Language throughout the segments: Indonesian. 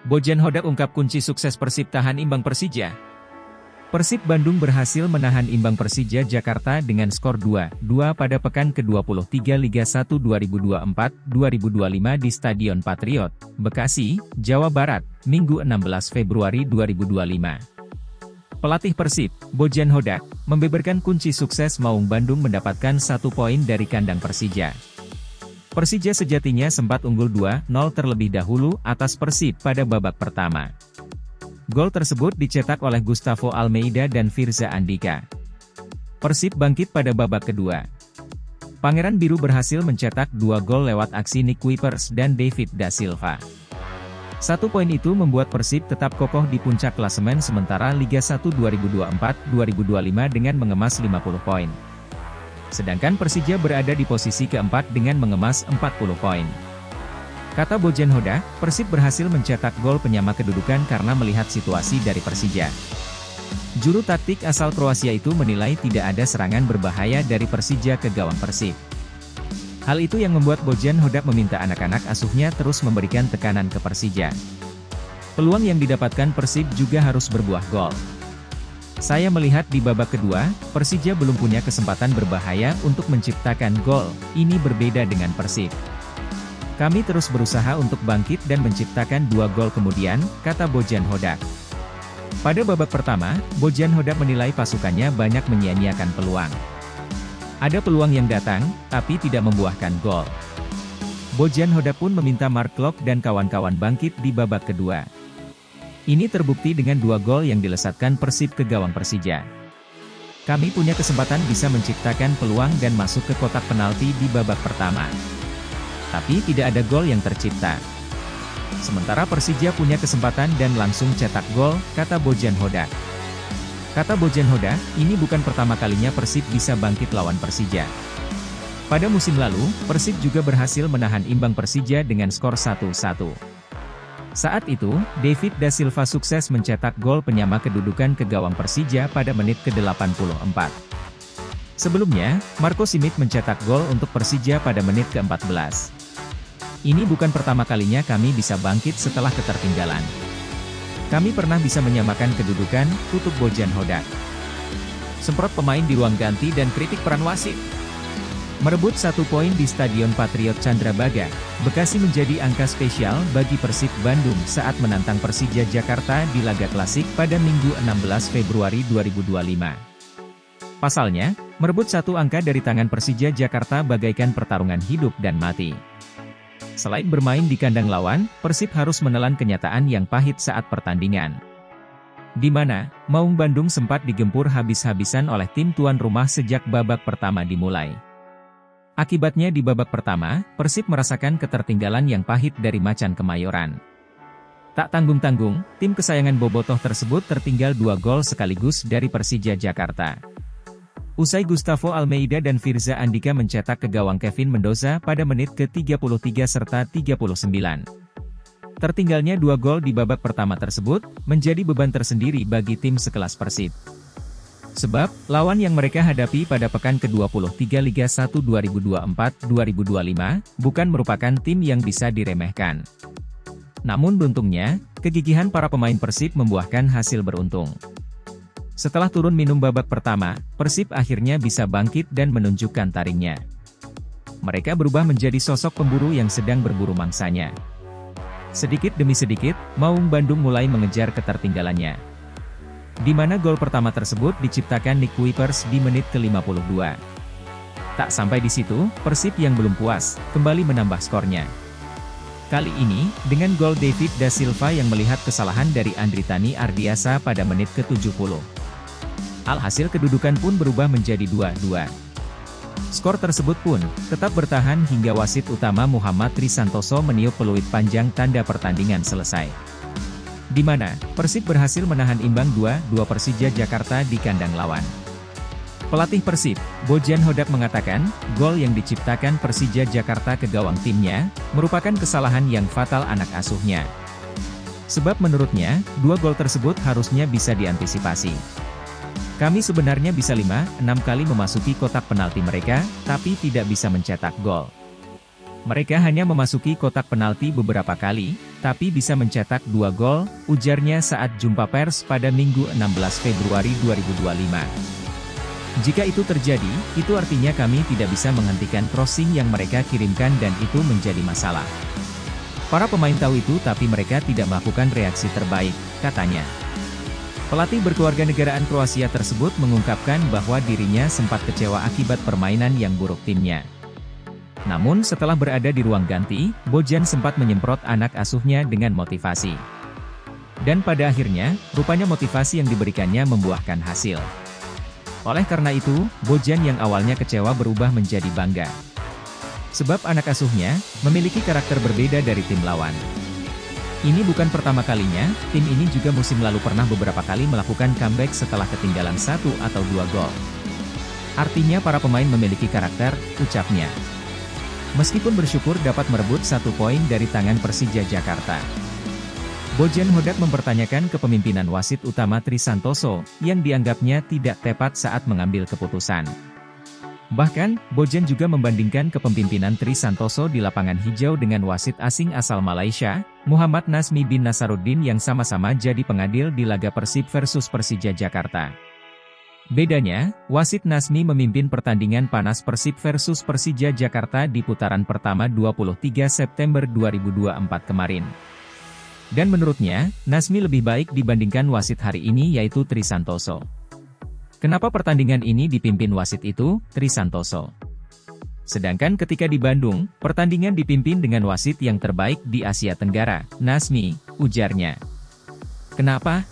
Bojan Hodak ungkap kunci sukses Persib tahan imbang Persija. Persib Bandung berhasil menahan imbang Persija Jakarta dengan skor 2-2 pada pekan ke-23 Liga 1 2024-2025 di Stadion Patriot, Bekasi, Jawa Barat, Minggu 16 Februari 2025. Pelatih Persib, Bojan Hodak, membeberkan kunci sukses Maung Bandung mendapatkan 1 poin dari kandang Persija. Persija sejatinya sempat unggul 2-0 terlebih dahulu atas Persib pada babak pertama. Gol tersebut dicetak oleh Gustavo Almeida dan Firza Andika. Persib bangkit pada babak kedua. Pangeran Biru berhasil mencetak 2 gol lewat aksi Nick Kuipers dan David Da Silva. 1 poin itu membuat Persib tetap kokoh di puncak klasemen sementara Liga 1 2024-2025 dengan mengemas 50 poin. Sedangkan Persija berada di posisi keempat dengan mengemas 40 poin. Kata Bojan Hodak, Persib berhasil mencetak gol penyama kedudukan karena melihat situasi dari Persija. Juru taktik asal Kroasia itu menilai tidak ada serangan berbahaya dari Persija ke gawang Persib. Hal itu yang membuat Bojan Hodak meminta anak-anak asuhnya terus memberikan tekanan ke Persija. Peluang yang didapatkan Persib juga harus berbuah gol. Saya melihat di babak kedua, Persija belum punya kesempatan berbahaya untuk menciptakan gol, ini berbeda dengan Persib. Kami terus berusaha untuk bangkit dan menciptakan 2 gol kemudian, kata Bojan Hodak. Pada babak pertama, Bojan Hodak menilai pasukannya banyak menyia-nyiakan peluang. Ada peluang yang datang, tapi tidak membuahkan gol. Bojan Hodak pun meminta Mark Klok dan kawan-kawan bangkit di babak kedua. Ini terbukti dengan 2 gol yang dilesatkan Persib ke gawang Persija. Kami punya kesempatan bisa menciptakan peluang dan masuk ke kotak penalti di babak pertama. Tapi tidak ada gol yang tercipta. Sementara Persija punya kesempatan dan langsung cetak gol, kata Bojan Hodak. Kata Bojan Hodak, ini bukan pertama kalinya Persib bisa bangkit lawan Persija. Pada musim lalu, Persib juga berhasil menahan imbang Persija dengan skor 1-1. Saat itu, David Da Silva sukses mencetak gol penyama kedudukan ke gawang Persija pada menit ke-84. Sebelumnya, Marco Simic mencetak gol untuk Persija pada menit ke-14. Ini bukan pertama kalinya kami bisa bangkit setelah ketertinggalan. Kami pernah bisa menyamakan kedudukan, tutup Bojan Hodak. Semprot pemain di ruang ganti dan kritik peran wasit. Merebut 1 poin di Stadion Patriot Candrabaga, Bekasi menjadi angka spesial bagi Persib Bandung saat menantang Persija Jakarta di laga klasik pada Minggu 16 Februari 2025. Pasalnya, merebut 1 angka dari tangan Persija Jakarta bagaikan pertarungan hidup dan mati. Selain bermain di kandang lawan, Persib harus menelan kenyataan yang pahit saat pertandingan. Di mana, Maung Bandung sempat digempur habis-habisan oleh tim tuan rumah sejak babak pertama dimulai. Akibatnya di babak pertama, Persib merasakan ketertinggalan yang pahit dari Macan Kemayoran. Tak tanggung-tanggung, tim kesayangan Bobotoh tersebut tertinggal 2 gol sekaligus dari Persija Jakarta. Usai Gustavo Almeida dan Firza Andika mencetak ke gawang Kevin Mendoza pada menit ke-33 serta 39. Tertinggalnya 2 gol di babak pertama tersebut, menjadi beban tersendiri bagi tim sekelas Persib. Sebab, lawan yang mereka hadapi pada pekan ke-23 Liga 1 2024-2025, bukan merupakan tim yang bisa diremehkan. Namun beruntungnya, kegigihan para pemain Persib membuahkan hasil beruntung. Setelah turun minum babak pertama, Persib akhirnya bisa bangkit dan menunjukkan taringnya. Mereka berubah menjadi sosok pemburu yang sedang berburu mangsanya. Sedikit demi sedikit, Maung Bandung mulai mengejar ketertinggalannya. Di mana gol pertama tersebut diciptakan Nick Kuipers di menit ke-52. Tak sampai di situ, Persib yang belum puas, kembali menambah skornya. Kali ini, dengan gol David Da Silva yang melihat kesalahan dari Andritani Ardiasa pada menit ke-70. Alhasil kedudukan pun berubah menjadi 2-2. Skor tersebut pun, tetap bertahan hingga wasit utama Muhammad Trisantoso meniup peluit panjang tanda pertandingan selesai. Di mana, Persib berhasil menahan imbang 2-2 Persija Jakarta di kandang lawan. Pelatih Persib, Bojan Hodak mengatakan, gol yang diciptakan Persija Jakarta ke gawang timnya, merupakan kesalahan yang fatal anak asuhnya. Sebab menurutnya, 2 gol tersebut harusnya bisa diantisipasi. Kami sebenarnya bisa 5-6 kali memasuki kotak penalti mereka, tapi tidak bisa mencetak gol. Mereka hanya memasuki kotak penalti beberapa kali, tapi bisa mencetak 2 gol, ujarnya saat jumpa pers pada Minggu 16 Februari 2025. Jika itu terjadi, itu artinya kami tidak bisa menghentikan crossing yang mereka kirimkan dan itu menjadi masalah. Para pemain tahu itu tapi mereka tidak melakukan reaksi terbaik, katanya. Pelatih berkeluarga negaraan Kroasia tersebut mengungkapkan bahwa dirinya sempat kecewa akibat permainan yang buruk timnya. Namun setelah berada di ruang ganti, Bojan sempat menyemprot anak asuhnya dengan motivasi. Dan pada akhirnya, rupanya motivasi yang diberikannya membuahkan hasil. Oleh karena itu, Bojan yang awalnya kecewa berubah menjadi bangga. Sebab anak asuhnya memiliki karakter berbeda dari tim lawan. Ini bukan pertama kalinya, tim ini juga musim lalu pernah beberapa kali melakukan comeback setelah ketinggalan 1 atau 2 gol. Artinya para pemain memiliki karakter, ucapnya. Meskipun bersyukur dapat merebut 1 poin dari tangan Persija Jakarta. Bojan Hodak mempertanyakan kepemimpinan wasit utama Tri Santoso, yang dianggapnya tidak tepat saat mengambil keputusan. Bahkan, Bojan juga membandingkan kepemimpinan Tri Santoso di lapangan hijau dengan wasit asing asal Malaysia, Muhammad Nazmi bin Nasaruddin yang sama-sama jadi pengadil di laga Persib versus Persija Jakarta. Bedanya, wasit Nazmi memimpin pertandingan panas Persib versus Persija Jakarta di putaran pertama 23 September 2024 kemarin. Dan menurutnya, Nazmi lebih baik dibandingkan wasit hari ini yaitu Tri Santoso. Kenapa pertandingan ini dipimpin wasit itu, Tri Santoso? Sedangkan ketika di Bandung, pertandingan dipimpin dengan wasit yang terbaik di Asia Tenggara, Nazmi, ujarnya. Kenapa?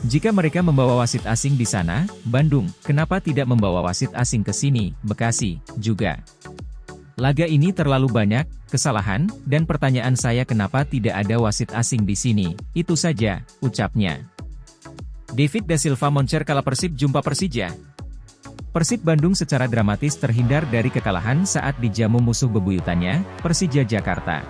Jika mereka membawa wasit asing di sana, Bandung, kenapa tidak membawa wasit asing ke sini, Bekasi, juga? Laga ini terlalu banyak kesalahan, dan pertanyaan saya kenapa tidak ada wasit asing di sini, itu saja, ucapnya. David Da Silva moncer kala Persib jumpa Persija. Persib Bandung secara dramatis terhindar dari kekalahan saat dijamu musuh bebuyutannya, Persija Jakarta.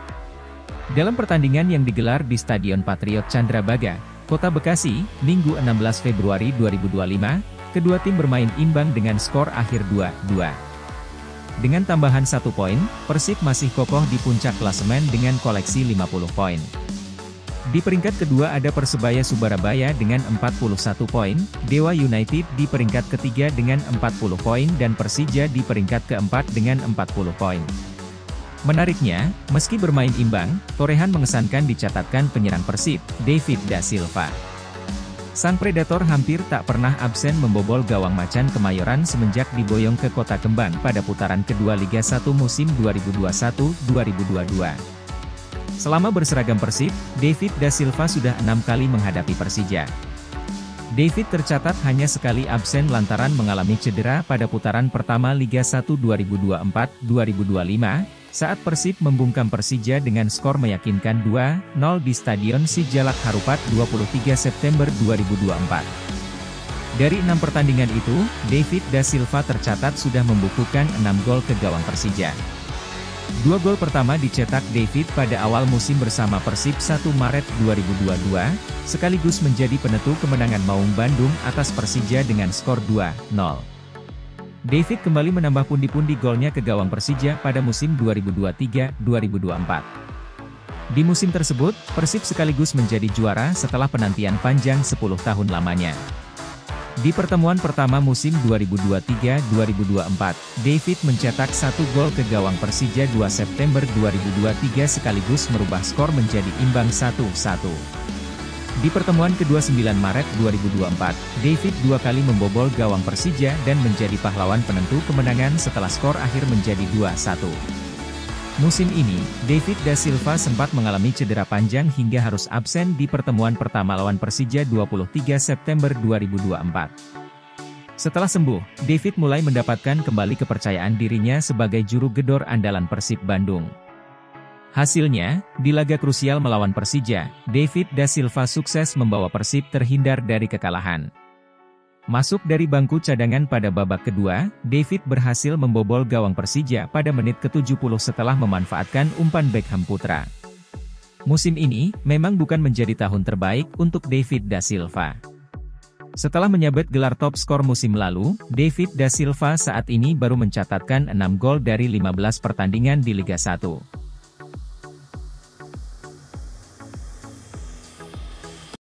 Dalam pertandingan yang digelar di Stadion Patriot Candrabaga, Kota Bekasi, Minggu 16 Februari 2025, kedua tim bermain imbang dengan skor akhir 2-2. Dengan tambahan 1 poin, Persib masih kokoh di puncak klasemen dengan koleksi 50 poin. Di peringkat kedua ada Persebaya Surabaya dengan 41 poin, Dewa United di peringkat ketiga dengan 40 poin dan Persija di peringkat keempat dengan 40 poin. Menariknya, meski bermain imbang, torehan mengesankan dicatatkan penyerang Persib, David Da Silva. Sang Predator hampir tak pernah absen membobol gawang Macan Kemayoran semenjak diboyong ke Kota Kembang pada putaran kedua Liga 1 musim 2021-2022. Selama berseragam Persib, David Da Silva sudah 6 kali menghadapi Persija. David tercatat hanya sekali absen lantaran mengalami cedera pada putaran pertama Liga 1 2024-2025, saat Persib membungkam Persija dengan skor meyakinkan 2-0 di Stadion Sijalak Harupat 23 September 2024. Dari 6 pertandingan itu, David Da Silva tercatat sudah membukukan 6 gol ke gawang Persija. 2 gol pertama dicetak David pada awal musim bersama Persib 1 Maret 2022, sekaligus menjadi penentu kemenangan Maung Bandung atas Persija dengan skor 2-0. David kembali menambah pundi-pundi golnya ke gawang Persija pada musim 2023-2024. Di musim tersebut, Persib sekaligus menjadi juara setelah penantian panjang 10 tahun lamanya. Di pertemuan pertama musim 2023-2024, David mencetak 1 gol ke gawang Persija 2 September 2023 sekaligus merubah skor menjadi imbang 1-1. Di pertemuan kedua 9 Maret 2024, David 2 kali membobol gawang Persija dan menjadi pahlawan penentu kemenangan setelah skor akhir menjadi 2-1. Musim ini, David Da Silva sempat mengalami cedera panjang hingga harus absen di pertemuan pertama lawan Persija 23 September 2024. Setelah sembuh, David mulai mendapatkan kembali kepercayaan dirinya sebagai juru gedor andalan Persib Bandung. Hasilnya, di laga krusial melawan Persija, David Da Silva sukses membawa Persib terhindar dari kekalahan. Masuk dari bangku cadangan pada babak kedua, David berhasil membobol gawang Persija pada menit ke-70 setelah memanfaatkan umpan Beckham Putra. Musim ini, memang bukan menjadi tahun terbaik untuk David Da Silva. Setelah menyabet gelar top skor musim lalu, David Da Silva saat ini baru mencatatkan 6 gol dari 15 pertandingan di Liga 1.